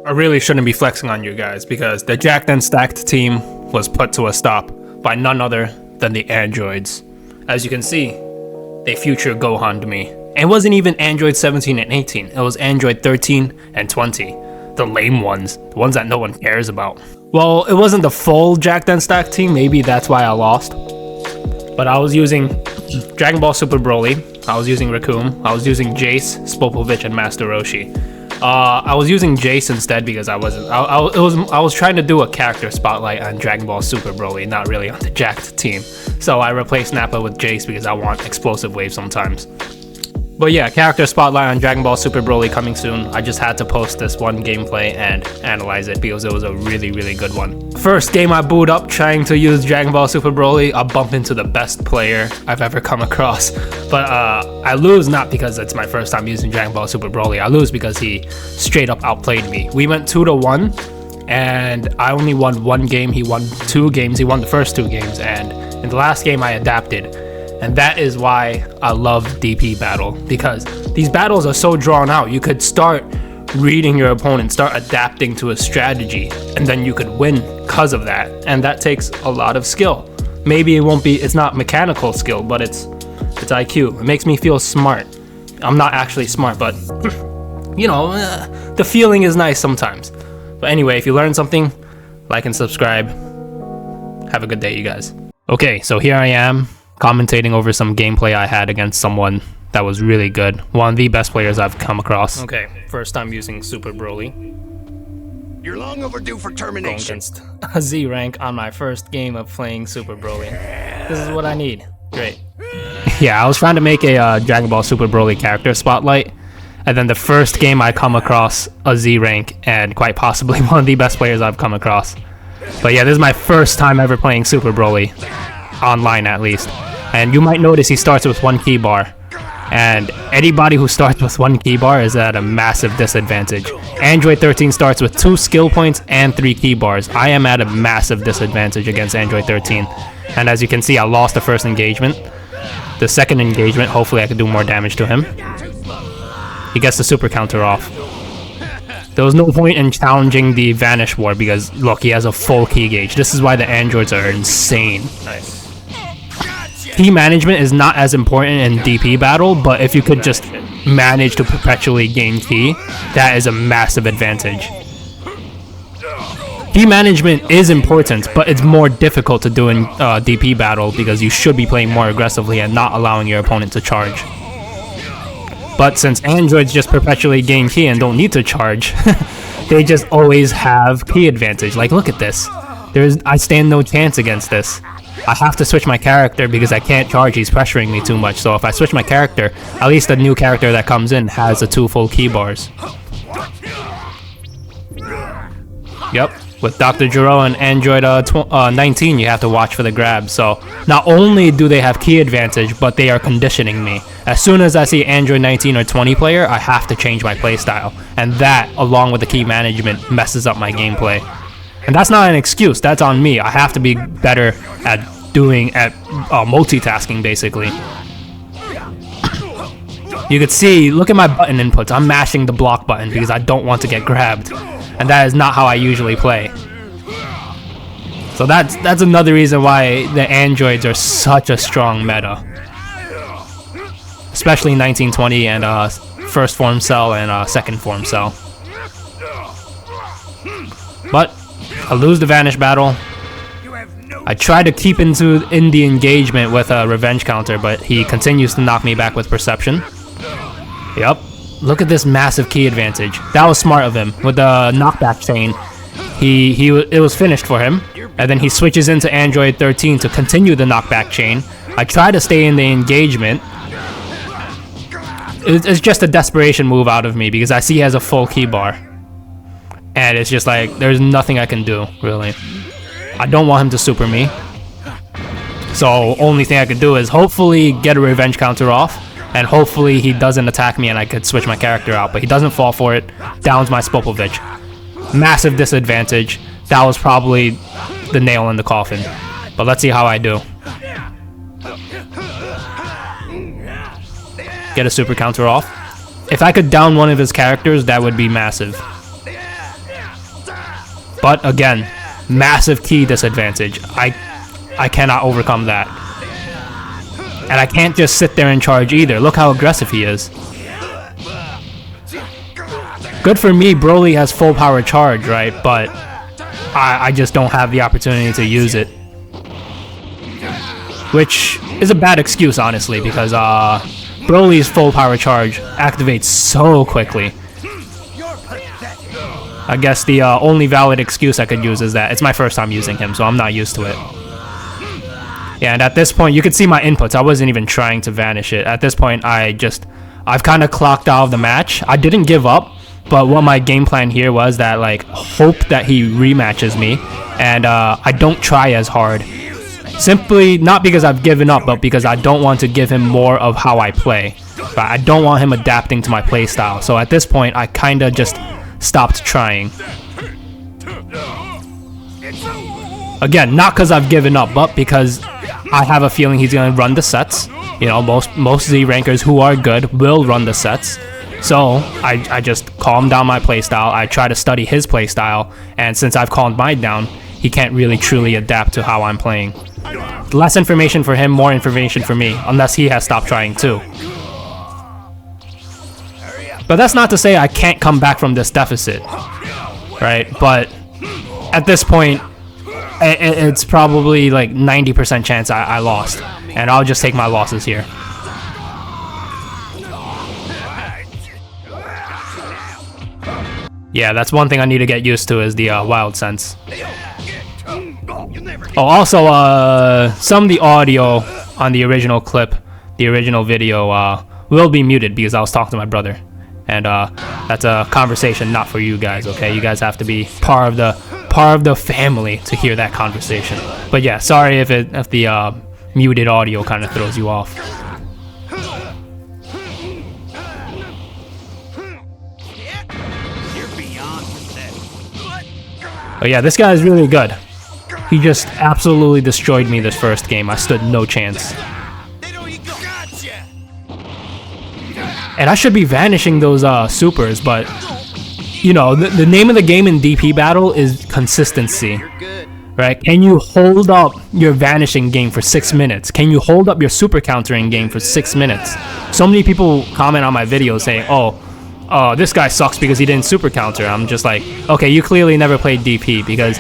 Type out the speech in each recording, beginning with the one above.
I really shouldn't be flexing on you guys because the Jacked and Stacked team was put to a stop by none other than the androids. As you can see, they future Gohan'd me. It wasn't even Android 17 and 18, it was Android 13 and 20. The lame ones, the ones that no one cares about. Well, it wasn't the full Jacked and Stacked team, maybe that's why I lost. But I was using Dragon Ball Super Broly, I was using Recoome, I was using Jace, Spopovich, and Master Roshi. I was using Jace instead because I was trying to do a character spotlight on Dragon Ball Super Broly, not really on the Jacked team. So I replaced Nappa with Jace because I want explosive waves sometimes. But yeah, character spotlight on Dragon Ball Super Broly coming soon. I just had to post this one gameplay and analyze it because it was a really good one. First game I boot up trying to use Dragon Ball Super Broly, I bump into the best player I've ever come across. But I lose not because it's my first time using Dragon Ball Super Broly, I lose because he straight up outplayed me. We went 2-1 and I only won one game, he won 2 games, he won the first 2 games, and in the last game I adapted. And that is why I love DP battle, because these battles are so drawn out. You could start reading your opponent, start adapting to a strategy, and then you could win because of that. And that takes a lot of skill. Maybe it's not mechanical skill, but it's IQ. It makes me feel smart. I'm not actually smart, but you know, the feeling is nice sometimes. But anyway, if you learned something, like and subscribe. Have a good day, you guys. Okay, so here I am, commentating over some gameplay I had against someone that was really good. One of the best players I've come across. Okay, first time using Super Broly. You're long overdue for termination. Going against a Z rank on my first game of playing Super Broly. This is what I need. Great. Yeah, I was trying to make a Dragon Ball Super Broly character spotlight, and then the first game I come across a Z rank, and quite possibly one of the best players I've come across. But yeah, this is my first time ever playing Super Broly. Online at least. And you might notice he starts with 1 key bar. And anybody who starts with 1 key bar is at a massive disadvantage. Android 13 starts with 2 skill points and 3 key bars. I am at a massive disadvantage against Android 13. And as you can see, I lost the first engagement. The second engagement, hopefully I can do more damage to him. He gets the super counter off. There was no point in challenging the Vanish War because, look, he has a full key gauge. This is why the androids are insane. Nice. Key management is not as important in DP battle, but if you could just manage to perpetually gain key, that is a massive advantage. Key management is important, but it's more difficult to do in DP battle because you should be playing more aggressively and not allowing your opponent to charge. But since androids just perpetually gain key and don't need to charge, they just always have key advantage. Like, look at this. I stand no chance against this. I have to switch my character because I can't charge, he's pressuring me too much. So if I switch my character, at least the new character that comes in has the 2 full key bars. Yep, with Dr. Gero and Android 19, you have to watch for the grab. So not only do they have key advantage, but they are conditioning me. As soon as I see Android 19 or 20 player, I have to change my playstyle. And that, along with the key management, messes up my gameplay. And that's not an excuse, that's on me. I have to be better at multitasking, basically. You could see, look at my button inputs. I'm mashing the block button because I don't want to get grabbed. And that is not how I usually play. So that's another reason why the androids are such a strong meta. Especially 1920 and first form cell and second form cell. But I lose the Vanish battle. I try to keep in the engagement with a revenge counter, but he continues to knock me back with perception. Yep. Look at this massive key advantage. That was smart of him. With the knockback chain, it was finished for him. And then he switches into Android 13 to continue the knockback chain. I try to stay in the engagement. It's just a desperation move out of me because I see he has a full key bar. And it's just like, there's nothing I can do, really. I don't want him to super me. So, only thing I could do is hopefully get a revenge counter off. And hopefully he doesn't attack me and I could switch my character out. But he doesn't fall for it. Downs my Spopovich. Massive disadvantage. That was probably the nail in the coffin. But let's see how I do. Get a super counter off. If I could down one of his characters, that would be massive. But again, massive key disadvantage. I cannot overcome that. And I can't just sit there and charge either. Look how aggressive he is. Good for me, Broly has full power charge, right? But I just don't have the opportunity to use it. Which is a bad excuse, honestly, because Broly's full power charge activates so quickly. I guess the only valid excuse I could use is that it's my first time using him, so I'm not used to it. Yeah, and at this point, you could see my inputs. I wasn't even trying to vanish it. At this point, I've kind of clocked out of the match. I didn't give up, but what my game plan here was that, like, hope that he rematches me, and I don't try as hard. Simply not because I've given up, but because I don't want to give him more of how I play. But I don't want him adapting to my playstyle. So at this point, I kind of just stopped trying. Again, not because I've given up, but because I have a feeling he's going to run the sets. You know, most Z rankers who are good will run the sets. So I just calm down my playstyle. I try to study his playstyle, and since I've calmed mine down, he can't really truly adapt to how I'm playing. Less information for him, more information for me, unless he has stopped trying too. But that's not to say I can't come back from this deficit, right? But at this point, it's probably like 90% chance I lost, and I'll just take my losses here. Yeah, that's one thing I need to get used to is the wild sense. Oh, also, some of the audio on the original clip, the original video, will be muted because I was talking to my brother. And that's a conversation not for you guys, okay? You guys have to be part of the family to hear that conversation. But yeah, sorry if the muted audio kind of throws you off. But yeah, this guy is really good. He just absolutely destroyed me this first game. I stood no chance. And I should be vanishing those supers, but you know, the name of the game in DP battle is consistency, right? Can you hold up your vanishing game for 6 minutes? Can you hold up your super countering game for 6 minutes? So many people comment on my videos saying, oh, this guy sucks because he didn't super counter. I'm just like, okay, you clearly never played DP, because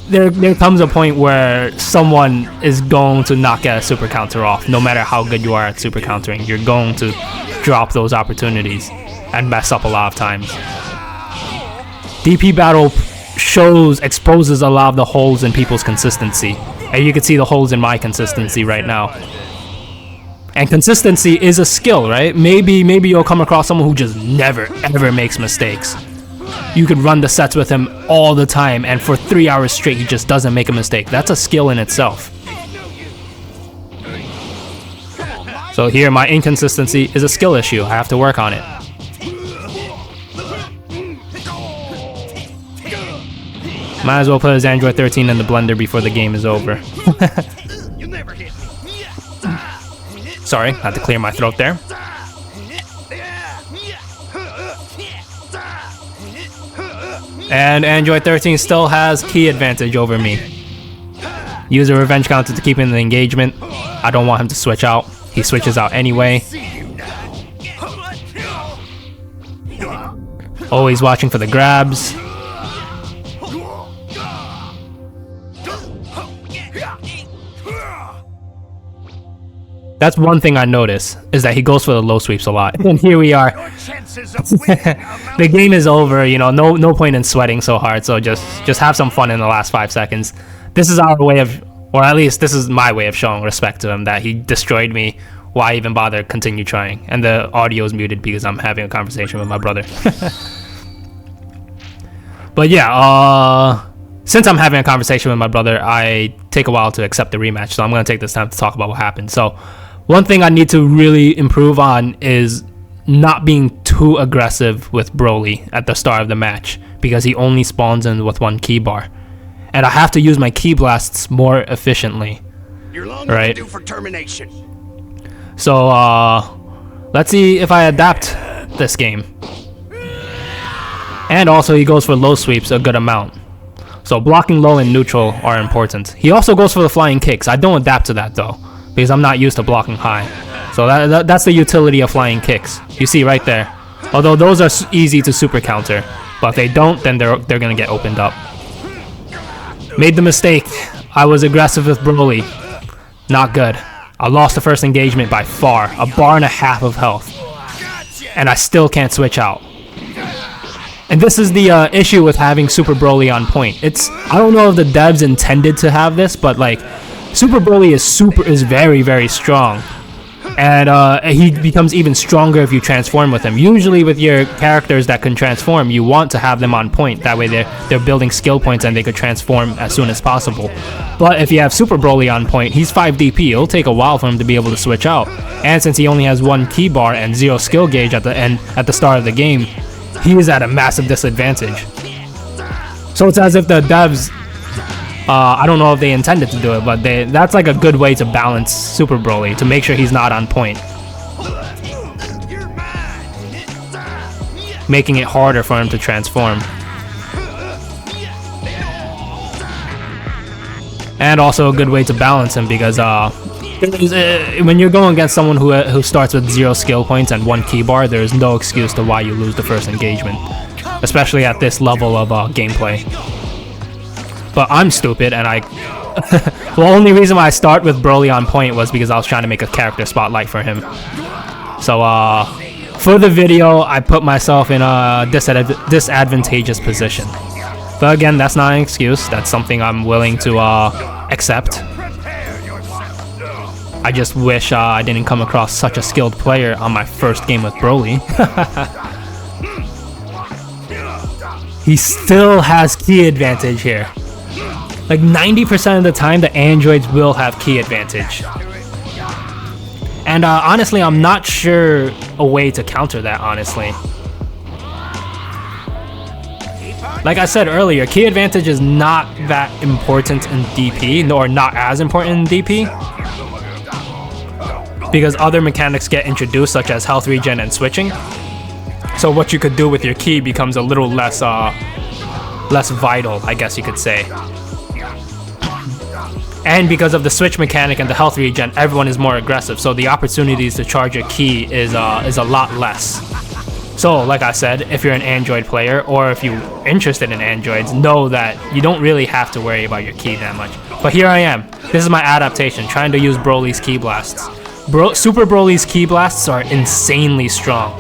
there comes a point where someone is going to not get a super counter off. No matter how good you are at super countering, you're going to drop those opportunities and mess up a lot of times. DP battle exposes a lot of the holes in people's consistency, and you can see the holes in my consistency right now. And consistency is a skill, right? Maybe you'll come across someone who just never ever makes mistakes. You could run the sets with him all the time, and for 3 hours straight he just doesn't make a mistake. That's a skill in itself. So here, my inconsistency is a skill issue. I have to work on it. Might as well put his Android 13 in the blender before the game is over. Sorry, I had to clear my throat there. And Android 13 still has key advantage over me. Use a revenge counter to keep in the engagement. I don't want him to switch out. He switches out anyway. Always watching for the grabs. That's one thing I notice, is that he goes for the low sweeps a lot. And here we are. The game is over, you know, no point in sweating so hard, so just have some fun in the last 5 seconds. This is our way of, or at least this is my way of showing respect to him, that he destroyed me. Why even bother continue trying? And the audio is muted because I'm having a conversation with my brother. But yeah, since I'm having a conversation with my brother, I take a while to accept the rematch, so I'm going to take this time to talk about what happened. So one thing I need to really improve on is not being too aggressive with Broly at the start of the match, because he only spawns in with one key bar. And I have to use my key blasts more efficiently. You're long right? overdue for termination. So let's see if I adapt this game. And also he goes for low sweeps a good amount. So blocking low and neutral are important. He also goes for the flying kicks. I don't adapt to that though, because I'm not used to blocking high. So that's the utility of flying kicks. You see right there. Although those are easy to super counter, but if they don't, then they're gonna get opened up. Made the mistake. I was aggressive with Broly. Not good. I lost the first engagement by far, 1.5 bars of health, and I still can't switch out. And this is the issue with having Super Broly on point. I don't know if the devs intended to have this, but like Super Broly is very, very strong, and he becomes even stronger if you transform with him. Usually with your characters that can transform, you want to have them on point. That way they're building skill points and they could transform as soon as possible. But if you have Super Broly on point, he's 5 DP. It'll take a while for him to be able to switch out. And since he only has 1 key bar and 0 skill gauge at the start of the game, he is at a massive disadvantage. So it's as if the devs, I don't know if they intended to do it, but that's like a good way to balance Super Broly, to make sure he's not on point, making it harder for him to transform. And also a good way to balance him, because when you're going against someone who starts with 0 skill points and 1 key bar, there's no excuse to why you lose the first engagement, especially at this level of gameplay. But I'm stupid, and the only reason why I start with Broly on point was because I was trying to make a character spotlight for him. So for the video, I put myself in a disadvantageous position. But again, that's not an excuse. That's something I'm willing to accept. I just wish I didn't come across such a skilled player on my first game with Broly. He still has key advantage here. Like 90% of the time, the androids will have key advantage. And honestly, I'm not sure a way to counter that, honestly. Like I said earlier, key advantage is not that important in DP, nor not as important in DP, because other mechanics get introduced, such as health regen and switching. So what you could do with your key becomes a little less vital, I guess you could say. And because of the switch mechanic and the health regen, everyone is more aggressive, so the opportunities to charge your key is a lot less. So, like I said, if you're an Android player, or if you're interested in Androids, know that you don't really have to worry about your key that much. But here I am. This is my adaptation, trying to use Broly's Ki Blasts. Super Broly's Ki Blasts are insanely strong.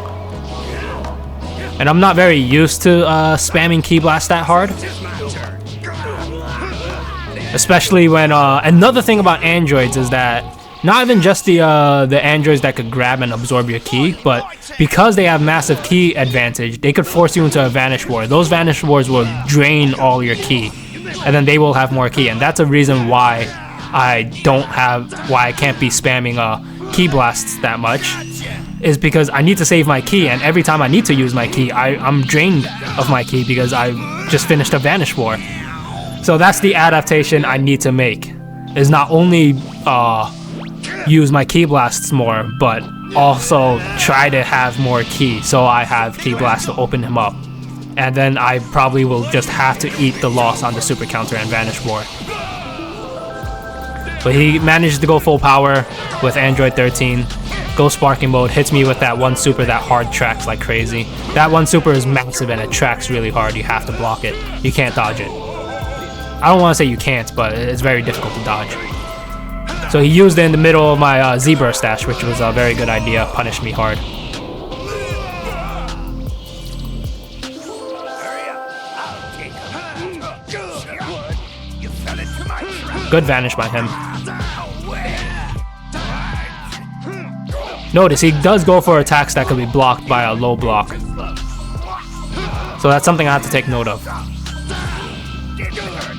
And I'm not very used to spamming Ki Blast that hard. Especially when, another thing about Androids is that not even just the androids that could grab and absorb your ki, but because they have massive ki advantage, they could force you into a Vanish War. Those Vanish Wars will drain all your ki, and then they will have more ki, and that's a reason why I can't be spamming Ki Blasts that much, is because I need to save my ki, and every time I need to use my ki, I'm drained of my ki because I just finished a Vanish War. So that's the adaptation I need to make, is not only use my Ki Blasts more, but also try to have more ki, so I have Ki Blast to open him up. And then I probably will just have to eat the loss on the Super Counter and Vanish War. But he managed to go full power with Android 13, go Sparking Mode, hits me with that one super that hard tracks like crazy. That one super is massive and it tracks really hard, you have to block it, you can't dodge it. I don't want to say you can't, but it's very difficult to dodge. So he used it in the middle of my Z-Burst dash, which was a very good idea, punished me hard. Good Vanish by him. Notice he does go for attacks that could be blocked by a low block. So that's something I have to take note of.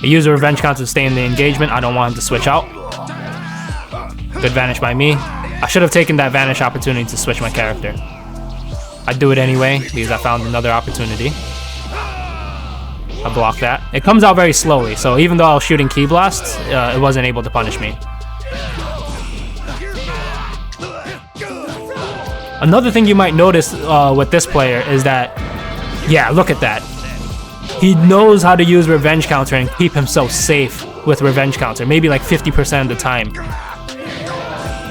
He used a Revenge Counter to stay in the engagement. I don't want him to switch out. Good Vanish by me. I should have taken that Vanish opportunity to switch my character. I do it anyway because I found another opportunity. I blocked that. It comes out very slowly, so even though I was shooting Ki Blasts, it wasn't able to punish me. Another thing you might notice with this player is that, yeah, look at that. He knows how to use revenge counter and keep himself safe with revenge counter, maybe like 50% of the time.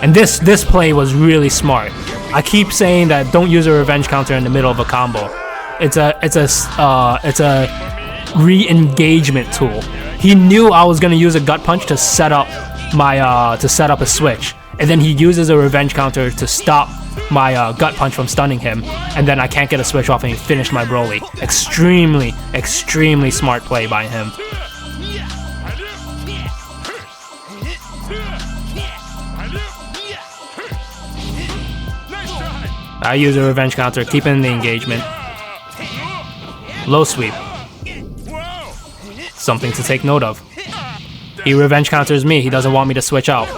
And this play was really smart. I keep saying that don't use a revenge counter in the middle of a combo. It's a re-engagement tool. He knew I was gonna use a gut punch to set up my a switch, and then he uses a revenge counter to stop my gut punch from stunning him, and then I can't get a switch off and he finished my Broly. Extremely smart play by him. I use a revenge counter, keeping the engagement. Low sweep. Something to take note of. He revenge counters me, he doesn't want me to switch out.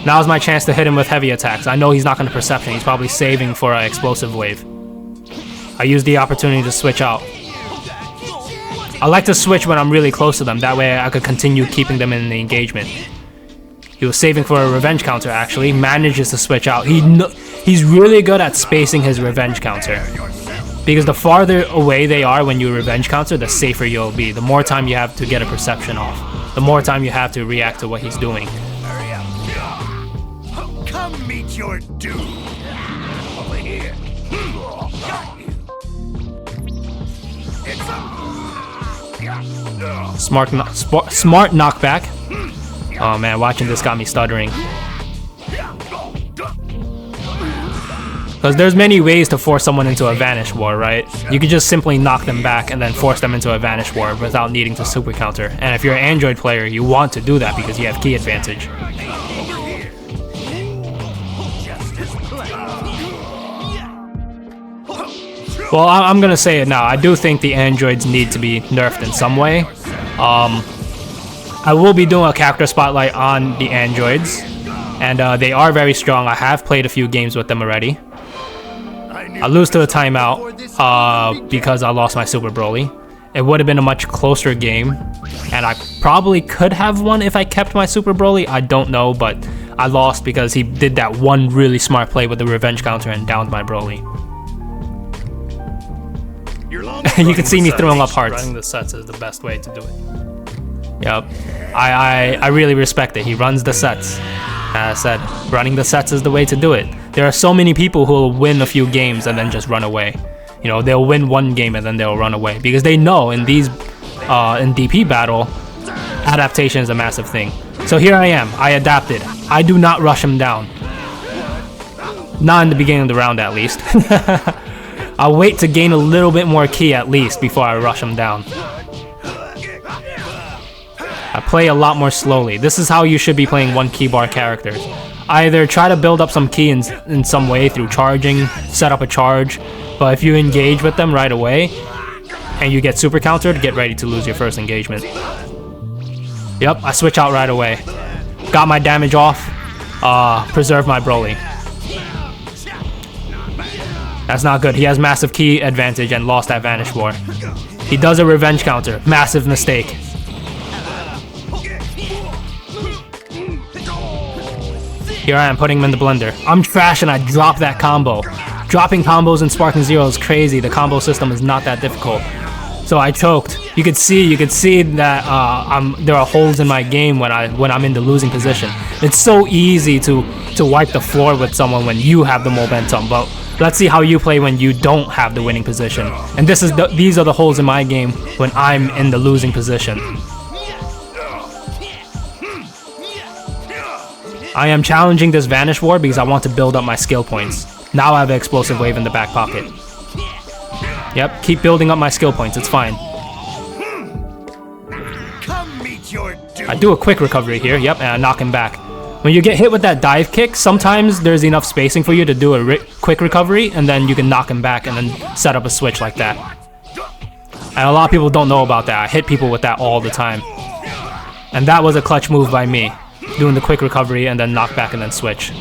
Now's my chance to hit him with heavy attacks. I know he's not going to perception, he's probably saving for an explosive wave. I use the opportunity to switch out. I like to switch when I'm really close to them, that way I could continue keeping them in the engagement. He was saving for a revenge counter actually, manages to switch out. He's really good at spacing his revenge counter. Because the farther away they are when you revenge counter, the safer you'll be. The more time you have to get a perception off. The more time you have to react to what he's doing. Come meet your doom. Over here. Smart knockback. Oh man, watching this got me stuttering. Because there's many ways to force someone into a Vanish War, right? You could just simply knock them back and then force them into a Vanish War without needing to super counter. And if you're an Android player, you want to do that because you have key advantage. Well, I'm gonna say it now. I do think the androids need to be nerfed in some way. I will be doing a character spotlight on the androids, and they are very strong. I have played a few games with them already. I lose to a timeout because I lost my Super Broly. It would have been a much closer game, and I probably could have won if I kept my Super Broly. I don't know, but I lost because he did that one really smart play with the revenge counter and downed my Broly. You can see me throwing up hearts. Running the sets is the best way to do it. Yep, I really respect it. He runs the sets. As I said, running the sets is the way to do it. There are so many people who will win a few games and then just run away. You know, they'll win one game and then they'll run away because they know in these in DP battle, adaptation is a massive thing. So here I am. I adapted. I do not rush him down. Not in the beginning of the round, at least. I'll wait to gain a little bit more ki at least before I rush him down. I play a lot more slowly. This is how you should be playing one ki bar characters. Either try to build up some ki in some way through charging, set up a charge, but if you engage with them right away and you get super countered, get ready to lose your first engagement. Yep, I switch out right away. Got my damage off, preserve my Broly. That's not good. He has massive ki advantage and lost that Vanish War. He does a revenge counter. Massive mistake. Here I am putting him in the blender. I'm trash and I drop that combo. Dropping combos in Sparking Zero is crazy. The combo system is not that difficult. So I choked. You could see that there are holes in my game when I'm in the losing position. It's so easy to wipe the floor with someone when you have the momentum, but let's see how you play when you don't have the winning position. And these are the holes in my game when I'm in the losing position. I am challenging this Vanish War because I want to build up my skill points. Now I have an explosive wave in the back pocket. Yep, keep building up my skill points, it's fine. I do a quick recovery here, yep, and I knock him back. When you get hit with that dive kick, sometimes there's enough spacing for you to do a quick recovery, and then you can knock him back and then set up a switch like that. And a lot of people don't know about that. I hit people with that all the time. And that was a clutch move by me, doing the quick recovery and then knock back and then switch.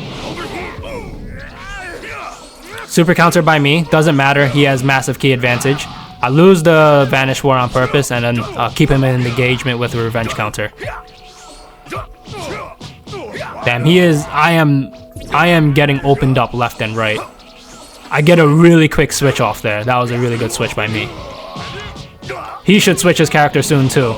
Super counter by me, doesn't matter, he has massive ki advantage. I lose the Vanish War on purpose and then keep him in engagement with a revenge counter. Damn, I am getting opened up left and right. I get a really quick switch off there. That was a really good switch by me. He should switch his character soon too.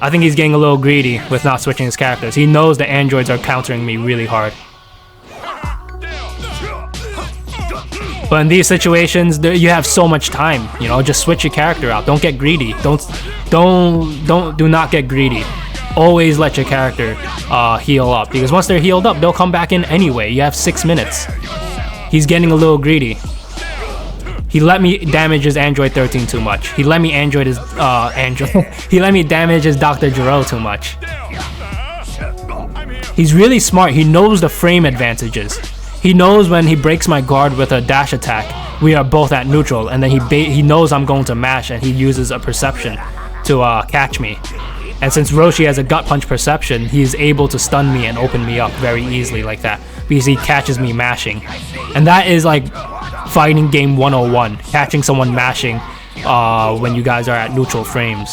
I think he's getting a little greedy with not switching his characters. He knows the androids are countering me really hard. But in these situations, you have so much time. You know, just switch your character out. Don't get greedy. Do not get greedy. Always let your character heal up, because once they're healed up, they'll come back in anyway. You have 6 minutes. He's getting a little greedy. He let me damage his Android 13 too much. He let me android his he let me damage his Dr. Gero too much. He's really smart. He knows the frame advantages. He knows when he breaks my guard with a dash attack, we are both at neutral, and then he knows I'm going to mash, and he uses a perception to catch me. And since Roshi has a gut punch perception, he is able to stun me and open me up very easily like that, because he catches me mashing. And that is like fighting game 101, catching someone mashing when you guys are at neutral frames.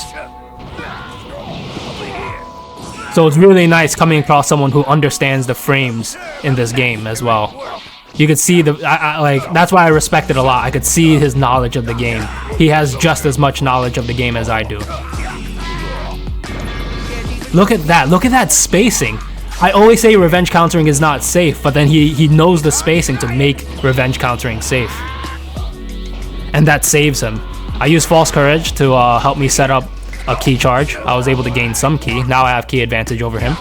So it's really nice coming across someone who understands the frames in this game as well. You could see like that's why I respect it a lot. I could see his knowledge of the game. He has just as much knowledge of the game as I do. Look at that. Look at that spacing. I always say revenge countering is not safe, but then he knows the spacing to make revenge countering safe. And that saves him. I use False Courage to help me set up a key charge. I was able to gain some key. Now I have key advantage over him.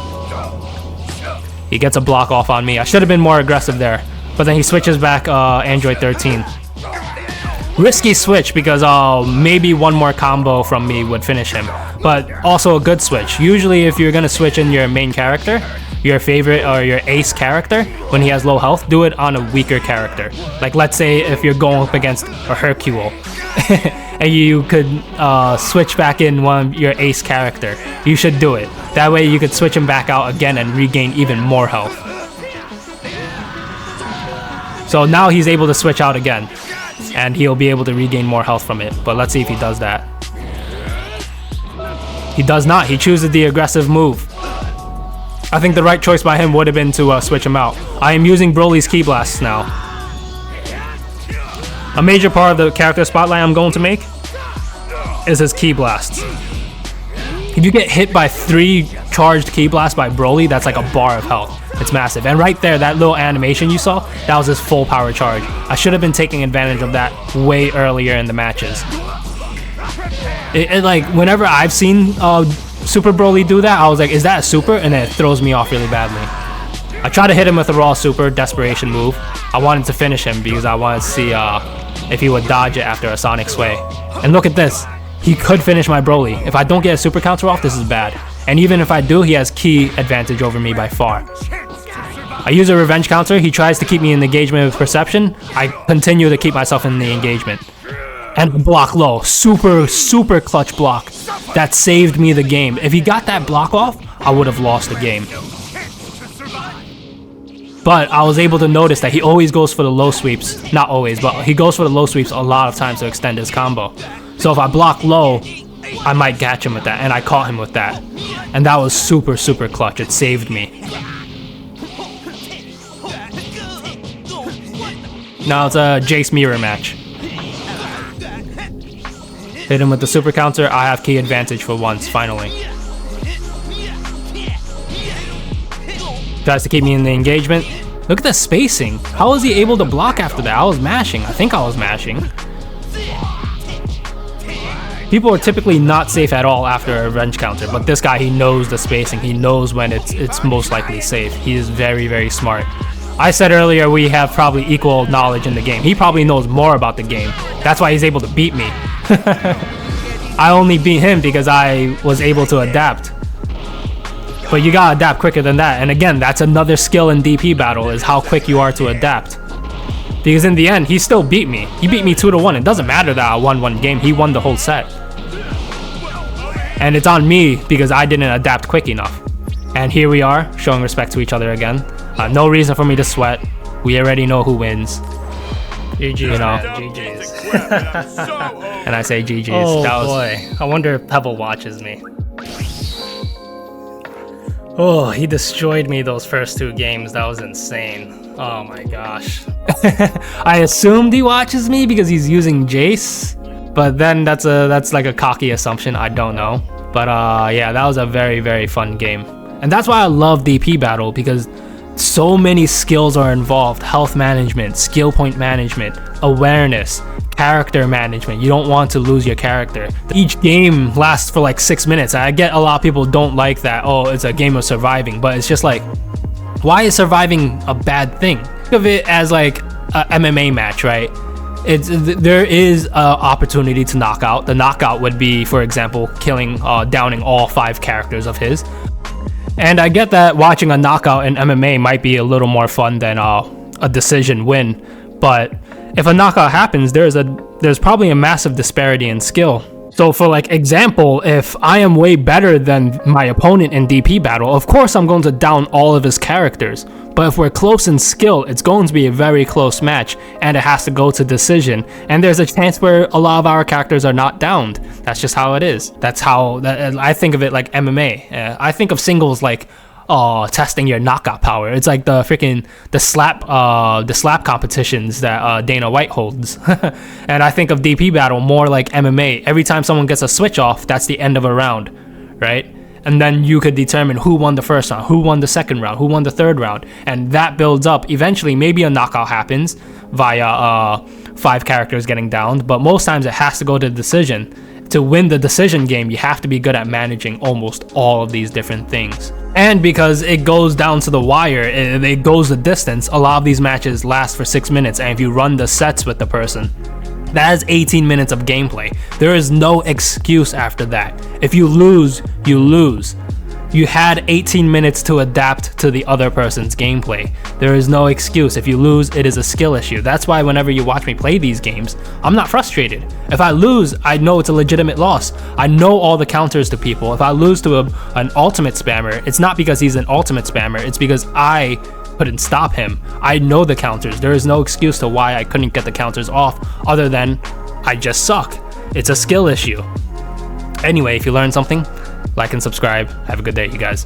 He gets a block off on me. I should have been more aggressive there. But then he switches back Android 13. Risky switch because maybe one more combo from me would finish him. But also a good switch. Usually if you're going to switch in your main character, your favorite or your ace character, when he has low health, do it on a weaker character. Like let's say if you're going up against a Hercule and you could switch back in one of your ace character, you should do it. That way you could switch him back out again and regain even more health. So now he's able to switch out again, and he'll be able to regain more health from it. But let's see if he does that. He does not. He chooses the aggressive move. I think the right choice by him would have been to switch him out. I am using Broly's Ki Blasts now. A major part of the character spotlight I'm going to make is his Ki Blasts. If you get hit by 3 charged Ki Blasts by Broly, that's like a bar of health. It's massive. And right there, that little animation you saw, that was his full power charge. I should have been taking advantage of that way earlier in the matches. Like, whenever I've seen Super Broly do that, I was like, is that a super? And then it throws me off really badly. I tried to hit him with a raw super desperation move. I wanted to finish him because I wanted to see if he would dodge it after a Sonic Sway. And look at this. He could finish my Broly. If I don't get a super counter off, this is bad. And even if I do, he has key advantage over me by far. I use a revenge counter. He tries to keep me in the engagement with perception. I continue to keep myself in the engagement. And block low. Super, super clutch block. That saved me the game. If he got that block off, I would have lost the game. But I was able to notice that he always goes for the low sweeps. Not always, but he goes for the low sweeps a lot of times to extend his combo. So if I block low, I might catch him with that. And I caught him with that. And that was super, super clutch. It saved me. Now it's a Jace mirror match. Hit him with the super counter. I have key advantage for once, finally. Tries to keep me in the engagement. Look at the spacing. How was he able to block after that? I was mashing. I think I was mashing. People are typically not safe at all after a revenge counter, but this guy, he knows the spacing. He knows when it's most likely safe. He is very, very smart. I said earlier we have probably equal knowledge in the game. He probably knows more about the game. That's why he's able to beat me. I only beat him because I was able to adapt. But you gotta adapt quicker than that. And again, that's another skill in DP battle, is how quick you are to adapt. Because in the end, he still beat me. He beat me 2-1. It doesn't matter that I won one game. He won the whole set. And it's on me because I didn't adapt quick enough. And here we are, showing respect to each other again. No reason for me to sweat. We already know who wins. GG's, you know. GG's. And I say GG's. Oh boy, I wonder if Pebble watches me. Oh, he destroyed me those first 2 games. That was insane. Oh my gosh. I assumed he watches me because he's using Jace. But then that's like a cocky assumption. I don't know. But yeah, that was a very, very fun game. And that's why I love DP Battle, because so many skills are involved. Health management, skill point management, awareness, character management. You don't want to lose your character. Each game lasts for like 6 minutes. I get a lot of people don't like that. Oh, it's a game of surviving. But it's just like, why is surviving a bad thing? Think of it as like a MMA match, right? There is an opportunity to knock out. The knockout would be, for example, downing all 5 characters of his. And I get that watching a knockout in MMA might be a little more fun than a decision win, but if a knockout happens, there's probably a massive disparity in skill. So for like example, if I am way better than my opponent in DP Battle, of course I'm going to down all of his characters. But if we're close in skill, it's going to be a very close match, and it has to go to decision. And there's a chance where a lot of our characters are not downed. That's just how it is. That's how I think of it, like MMA. I think of singles like testing your knockout power. It's like the slap competitions that Dana White holds. And I think of DP Battle more like MMA. Every time someone gets a switch off, that's the end of a round, right? And then you could determine who won the first round, who won the second round, who won the third round, and that builds up. Eventually, maybe a knockout happens via 5 characters getting downed, but most times it has to go to decision. To win the decision game, you have to be good at managing almost all of these different things. And because it goes down to the wire, it goes the distance, a lot of these matches last for 6 minutes, and if you run the sets with the person, that is 18 minutes of gameplay. There is no excuse after that. If you lose, you lose. You had 18 minutes to adapt to the other person's gameplay. There is no excuse. If you lose, it is a skill issue. That's why whenever you watch me play these games, I'm not frustrated. If I lose, I know it's a legitimate loss. I know all the counters to people. If I lose to an ultimate spammer, it's not because he's an ultimate spammer. It's because I couldn't stop him. I know the counters. There is no excuse to why I couldn't get the counters off other than I just suck. It's a skill issue. Anyway, if you learned something, like and subscribe. Have a good day, you guys.